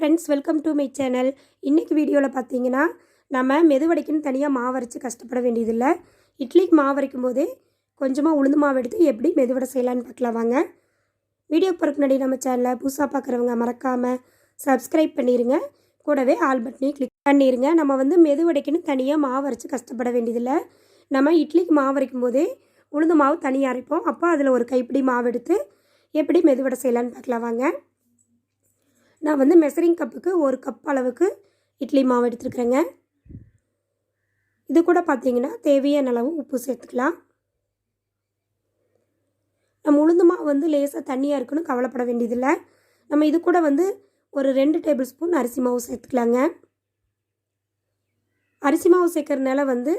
Friends, welcome to my channel. இன்றைக்கி வீடியோவில் பார்த்தீங்கன்னா நம்ம மெதுவடைக்குன்னு தனியாக மாவு அரைச்சி கஷ்டப்பட வேண்டியதில்லை. இட்லிக்கு மாவு அரைக்கும் போதே கொஞ்சமாக உளுந்து மாவு எடுத்து எப்படி மெதுவடை செய்யலான்னு பார்க்கலாம் வாங்க. வீடியோ போகிறதுக்கு முன்னாடி நம்ம சேனலை புதுசாக பார்க்குறவங்க மறக்காமல் சப்ஸ்கிரைப் பண்ணிடுங்க. கூடவே ஆல் பட்டனையும் கிளிக் பண்ணிடுங்க. நம்ம வந்து மெதுவடைக்குன்னு தனியாக மாவு அரைச்சி கஷ்டப்பட வேண்டியதில்லை. நம்ம இட்லிக்கு மாவு அரைக்கும் போதே உளுந்து மாவு தனியாக அரைப்போம். அப்போ அதில் ஒரு கைப்பிடி மாவு எடுத்து எப்படி மெதுவடை செய்யலான்னு பார்க்கலாம் வாங்க. நான் வந்து மெஷரிங் கப்புக்கு ஒரு கப் அளவுக்கு இட்லி மாவு எடுத்துருக்குறேங்க. இது கூட பார்த்தீங்கன்னா தேவையான அளவு உப்பு சேர்த்துக்கலாம். நம்ம உளுந்து மாவு வந்து லேசாக தண்ணியாக இருக்குன்னு கவலைப்பட வேண்டியதில்லை. நம்ம இது கூட வந்து ஒரு 2 டேபிள் ஸ்பூன் அரிசி மாவு சேர்த்துக்கலாங்க. அரிசி மாவு சேர்க்கறதுனால வந்து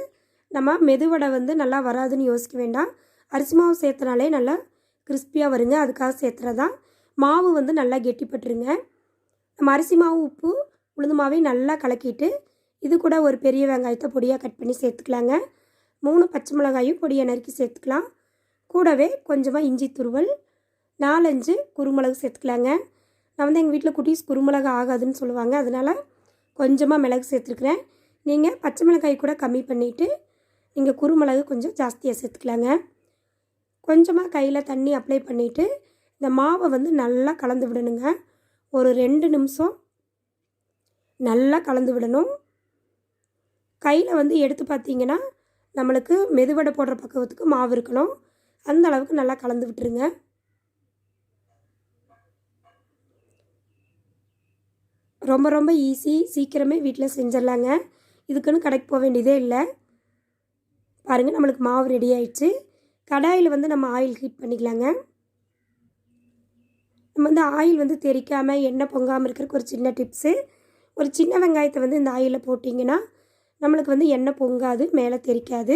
நம்ம மெதுவடை வந்து நல்லா வராதுன்னு யோசிக்க வேண்டாம். அரிசி மாவு சேர்த்தனாலே நல்லா கிறிஸ்பியாக வருங்க. அதுக்காக சேர்த்துறதான். மாவு வந்து நல்லா கெட்டிப்பட்டுருங்க. நம்ம அரிசி மாவு, உப்பு, உளுந்து மாவை நல்லா கலக்கிட்டு இது கூட ஒரு பெரிய வெங்காயத்தை பொடியாக கட் பண்ணி சேர்த்துக்கலாங்க. 3 பச்சை மிளகாயும் பொடியாக நறுக்கி சேர்த்துக்கலாம். கூடவே கொஞ்சமாக இஞ்சி துருவல், 4-5 குருமிளகு சேர்த்துக்கலாங்க. நான் வந்து எங்கள் வீட்டில் குட்டீஸ் குருமிளகு ஆகாதுன்னு சொல்லுவாங்க. அதனால் கொஞ்சமாக மிளகு சேர்த்துருக்குறேன். நீங்கள் பச்சை மிளகாய் கூட கம்மி பண்ணிவிட்டு நீங்கள் குருமிளகு கொஞ்சம் ஜாஸ்தியாக சேர்த்துக்கலாங்க. கொஞ்சமாக கையில் தண்ணி அப்ளை பண்ணிவிட்டு இந்த மாவை வந்து நல்லா கலந்து விடணுங்க. ஒரு 2 நிமிஷம் நல்லா கலந்து விடணும். கையில் வந்து எடுத்து பார்த்தீங்கன்னா நம்மளுக்கு மெதுவடை போடுற பக்குவத்துக்கு மாவு இருக்கணும். அந்த அளவுக்கு நல்லா கலந்து விட்டுருங்க. ரொம்ப ரொம்ப ஈஸி, சீக்கிரமே வீட்டில் செஞ்சிடலாங்க. இதுக்குன்னு கடைக்கு போக வேண்டியதே இல்லை. பாருங்கள், நம்மளுக்கு மாவு ரெடி ஆயிடுச்சு. கடாயில் வந்து நம்ம ஆயில் ஹீட் பண்ணிக்கலாங்க. நம்ம வந்து ஆயில் வந்து தெறிக்காமல் எண்ணெய் பொங்காமல் இருக்கிறதுக்கு ஒரு சின்ன டிப்ஸு. ஒரு சின்ன வெங்காயத்தை வந்து இந்த ஆயிலில் போட்டிங்கன்னா நம்மளுக்கு வந்து எண்ணெய் பொங்காது, மேலே தெறிக்காது.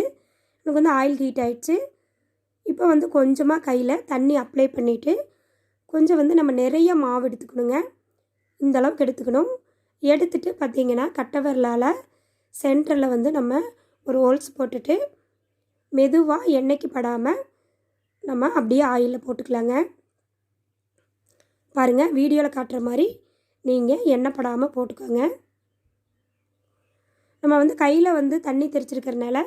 எனக்கு வந்து ஆயில் ஹீட் ஆகிடுச்சு. இப்போ வந்து கொஞ்சமாக கையில் தண்ணி அப்ளை பண்ணிவிட்டு கொஞ்சம் வந்து நம்ம நிறைய மாவு எடுத்துக்கணுங்க. இந்த அளவுக்கு எடுத்துக்கணும். எடுத்துகிட்டு பார்த்திங்கன்னா கட்டை விரலால் சென்டரில் வந்து நம்ம ஒரு ஹோல்ஸ் போட்டுட்டு மெதுவாக எண்ணெய்க்கு படாமல் நம்ம அப்படியே ஆயிலில் போட்டுக்கலாங்க. பாருங்கள், வீடியோவில் காட்டுற மாதிரி நீங்கள் எண்ணெய் படாமல் போட்டுக்கோங்க. நம்ம வந்து கையில் வந்து தண்ணி தெளிச்சிருக்கிறதுனால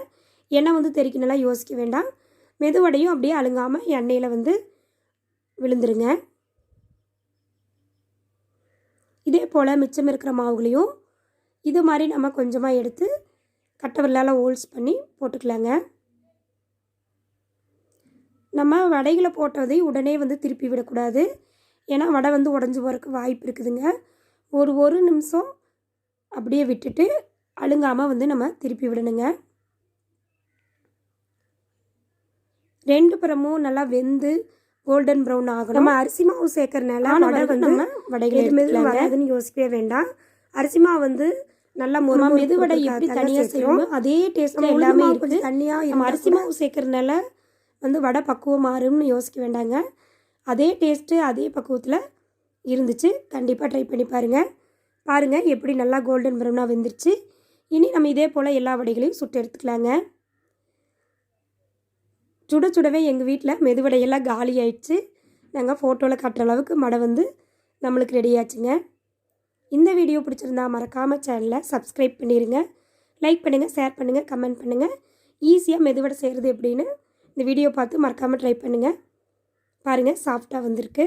எண்ணெய் வந்து தெறிக்கனால யோசிக்க வேண்டாம். மெதுவடையும் அப்படியே அழுங்காமல் எண்ணெயில் வந்து விழுந்துருங்க. இதே போல் மிச்சம் இருக்கிற மாவுகளையும் இது மாதிரி நம்ம கொஞ்சமாக எடுத்து கட்டை விரலால் ஹோல்ஸ் பண்ணி போட்டுக்கலாங்க. நம்ம வடைகளை போட்டதை உடனே வந்து திருப்பி விடக்கூடாது. ஏன்னா வடை வந்து உடஞ்சி போகிறதுக்கு வாய்ப்பு இருக்குதுங்க. ஒரு நிமிஷம் அப்படியே விட்டுட்டு அழுங்காமல் வந்து நம்ம திருப்பி விடணுங்க. 2 புறமும் நல்லா வெந்து கோல்டன் ப்ரௌன் ஆகணும். நம்ம அரிசி மாவு சேர்க்கறதுனால வடை வந்து நம்ம வடைகள் மெது வராதுன்னு யோசிக்கவே வேண்டாம். அரிசி மாவு வந்து நல்லா மெதுவடை எப்படி தனியாக செய்யணும் அதே டேஸ்ட்டில் எல்லாமே இருக்குது. தனியாக நம்ம அரிசி மாவு சேர்க்கறதுனால வந்து வடை பக்குவம் மாறும்னு யோசிக்க வேண்டாங்க. அதே டேஸ்ட்டு அதே பக்குவத்தில் இருந்துச்சு. கண்டிப்பாக ட்ரை பண்ணி பாருங்கள் எப்படி நல்லா கோல்டன் ப்ரௌனாக வெந்துருச்சு. இனி நம்ம இதே போல் எல்லா வடைகளையும் சுட்டு எடுத்துக்கலாங்க. சுடவே எங்கள் வீட்டில் மெதுவடையெல்லாம் காலி ஆயிடுச்சு. நாங்கள் ஃபோட்டோவில் காட்டுற அளவுக்கு வடை வந்து நம்மளுக்கு ரெடி ஆச்சுங்க. இந்த வீடியோ பிடிச்சிருந்தா மறக்காமல் சேனலை சப்ஸ்கிரைப் பண்ணிடுங்க. லைக் பண்ணுங்கள், ஷேர் பண்ணுங்கள், கமெண்ட் பண்ணுங்கள். ஈஸியாக மெதுவடை செய்கிறது எப்படின்னு இந்த வீடியோ பார்த்து மறக்காமல் ட்ரை பண்ணுங்கள். பாருங்கள், சாஃப்டாக வந்திருக்கு.